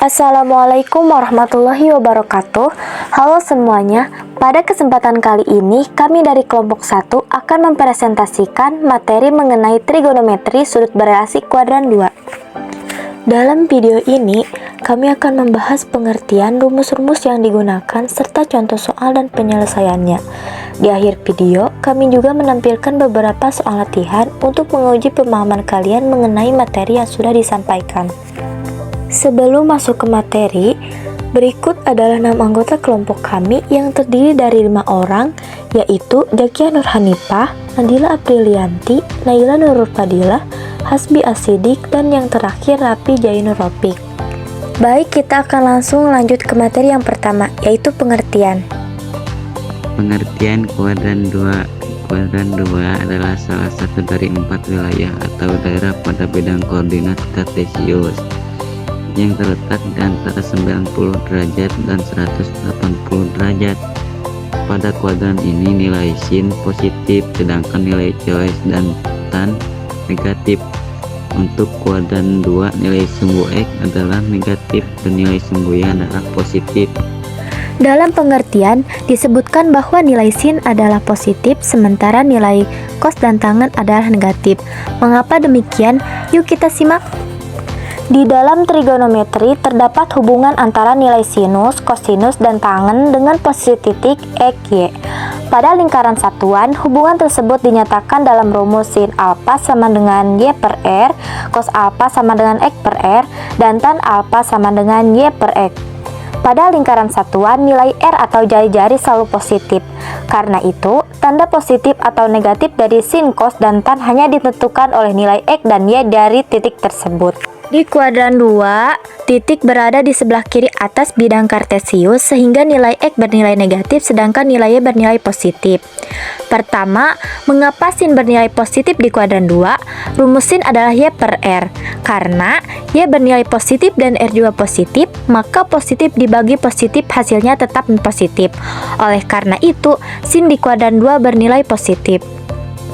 Assalamualaikum warahmatullahi wabarakatuh. Halo semuanya, pada kesempatan kali ini kami dari kelompok 1 akan mempresentasikan materi mengenai trigonometri sudut berelasi kuadran 2. Dalam video ini, kami akan membahas pengertian rumus-rumus yang digunakan serta contoh soal dan penyelesaiannya. Di akhir video, kami juga menampilkan beberapa soal latihan untuk menguji pemahaman kalian mengenai materi yang sudah disampaikan. Sebelum masuk ke materi, berikut adalah 6 anggota kelompok kami yang terdiri dari 5 orang, yaitu Zakia Nurhanifah, Nadila Aprilianti, Naila Nurul Fadilah, Hasbi Asidik, dan yang terakhir Rapi Jainur Ropik. Baik, kita akan langsung lanjut ke materi yang pertama, yaitu pengertian. Pengertian kuadran 2. Kuadran 2 adalah salah satu dari 4 wilayah atau daerah pada bidang koordinat kartesius yang terletak di antara 90 derajat dan 180 derajat. Pada kuadran ini nilai sin positif sedangkan nilai cos dan tan negatif. Untuk kuadran 2 nilai sumbu x adalah negatif dan nilai sumbu y adalah positif. Dalam pengertian, disebutkan bahwa nilai sin adalah positif sementara nilai cos dan tangen adalah negatif. Mengapa demikian? Yuk kita simak. Di dalam trigonometri terdapat hubungan antara nilai sinus, kosinus, dan tangen dengan posisi titik x, y. Pada lingkaran satuan, hubungan tersebut dinyatakan dalam rumus sin alfa sama dengan y per r, cos alfa sama dengan x per r, dan tan alfa sama dengan y per x. Pada lingkaran satuan, nilai r atau jari-jari selalu positif. Karena itu, tanda positif atau negatif dari sin, cos, dan tan hanya ditentukan oleh nilai x dan y dari titik tersebut. Di kuadran 2, titik berada di sebelah kiri atas bidang kartesius sehingga nilai x bernilai negatif sedangkan nilai y bernilai positif. Pertama, mengapa sin bernilai positif di kuadran 2? Rumus sin adalah y per r. Karena y bernilai positif dan r juga positif, maka positif dibagi positif hasilnya tetap positif. Oleh karena itu, sin di kuadran 2 bernilai positif.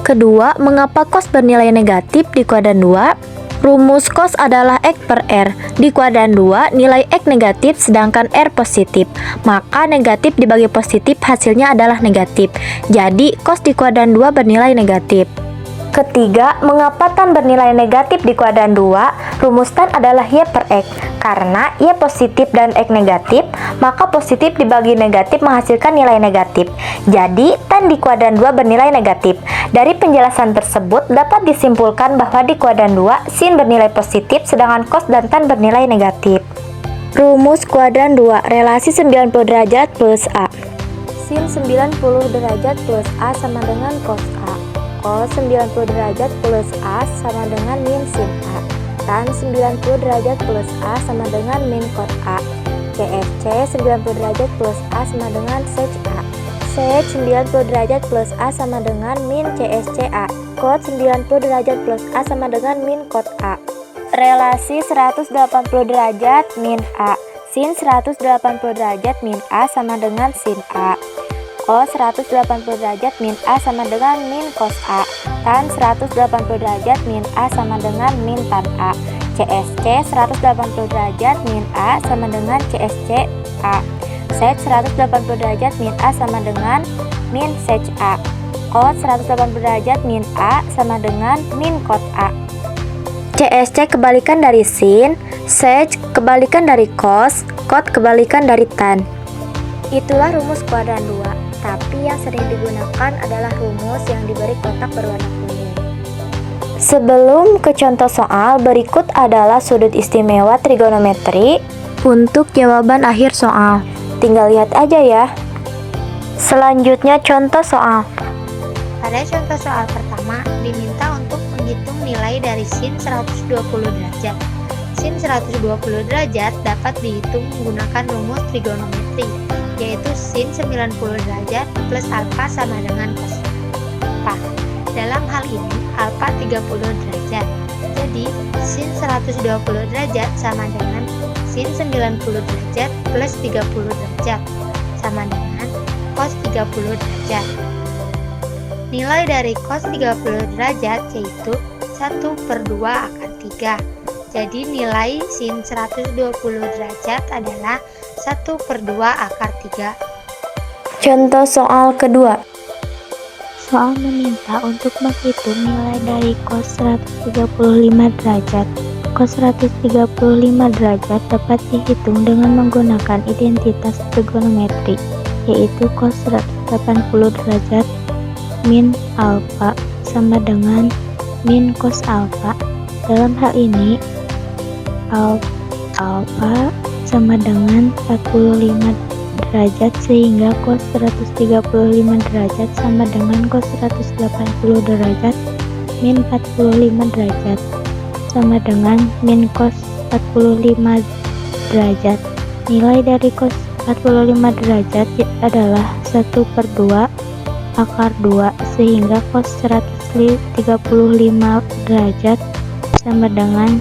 Kedua, mengapa cos bernilai negatif di kuadran 2? Rumus cos adalah x per r. Di kuadran 2, nilai x negatif sedangkan r positif. Maka negatif dibagi positif hasilnya adalah negatif. Jadi, cos di kuadran 2 bernilai negatif. Ketiga, mengapa tan bernilai negatif di kuadran 2? Rumus tan adalah y per x. Karena y positif dan x negatif, maka positif dibagi negatif menghasilkan nilai negatif. Jadi, tan di kuadran 2 bernilai negatif. Dari penjelasan tersebut dapat disimpulkan bahwa di kuadran 2 sin bernilai positif sedangkan cos dan tan bernilai negatif. Rumus kuadran 2, relasi 90 derajat plus A. Sin 90 derajat plus A sama dengan cos A. Cos 90 derajat plus A sama dengan min sin A. Tan 90 derajat plus A sama dengan min cos A. CSC 90 derajat plus A sama dengan sec A. Sec 90 derajat plus A sama dengan min CSC A. Cot 90 derajat plus A sama dengan min cot A. Relasi 180 derajat min A. Sin 180 derajat min A sama dengan sin A. Cos 180 derajat min A sama dengan min cos A. Tan 180 derajat min A sama dengan min tan A. CSC 180 derajat min A sama dengan CSC A. Sec 180 derajat min A sama dengan min sec A. Cot 180 derajat min A sama dengan min cot A. CSC kebalikan dari sin, sec kebalikan dari cos, cot kebalikan dari tan. Itulah rumus kuadran 2. Tapi yang sering digunakan adalah rumus yang diberi kotak berwarna kuning. Sebelum ke contoh soal, berikut adalah sudut istimewa trigonometri untuk jawaban akhir soal. Tinggal lihat aja ya. Selanjutnya contoh soal. Pada contoh soal pertama, diminta untuk menghitung nilai dari sin 120 derajat. Sin 120 derajat dapat dihitung menggunakan rumus trigonometri, yaitu sin 90 derajat plus alfa sama dengan cos alfa. Dalam hal ini, alfa 30 derajat. Jadi, sin 120 derajat sama dengan sin 90 derajat plus 30 derajat sama dengan cos 30 derajat. Nilai dari cos 30 derajat yaitu 1/2 akan 3. Jadi nilai sin 120 derajat adalah 1/2 akar 3. Contoh soal kedua. Soal meminta untuk menghitung nilai dari cos 135 derajat. Cos 135 derajat dapat dihitung dengan menggunakan identitas trigonometri, yaitu cos 180 derajat min alfa sama dengan min cos alfa. Dalam hal ini, alfa sama dengan 45 derajat, sehingga cos 135 derajat sama dengan cos 180 derajat min 45 derajat sama dengan min cos 45 derajat. Nilai dari cos 45 derajat adalah 1/2 akar 2, sehingga cos 135 derajat sama dengan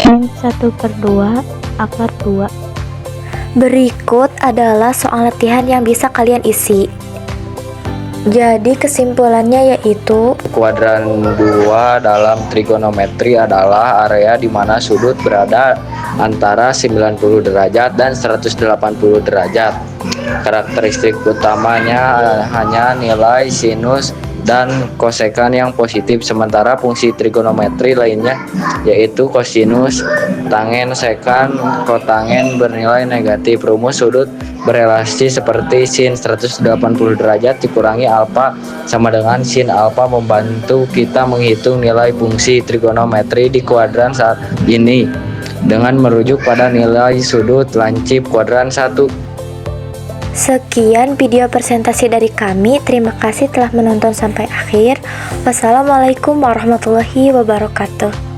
min 1/2 akar 2. Berikut adalah soal latihan yang bisa kalian isi. Jadi kesimpulannya yaitu Kuadran 2 dalam trigonometri adalah area di mana sudut berada antara 90 derajat dan 180 derajat. Karakteristik utamanya hanya nilai sinus dan kosekan yang positif, sementara fungsi trigonometri lainnya yaitu kosinus, tangen, sekan, kotangen bernilai negatif. Rumus sudut berelasi seperti sin 180 derajat dikurangi alfa sama dengan sin alfa membantu kita menghitung nilai fungsi trigonometri di kuadran saat ini dengan merujuk pada nilai sudut lancip kuadran 1. sekian video presentasi dari kami. Terima kasih telah menonton sampai akhir. Wassalamualaikum warahmatullahi wabarakatuh.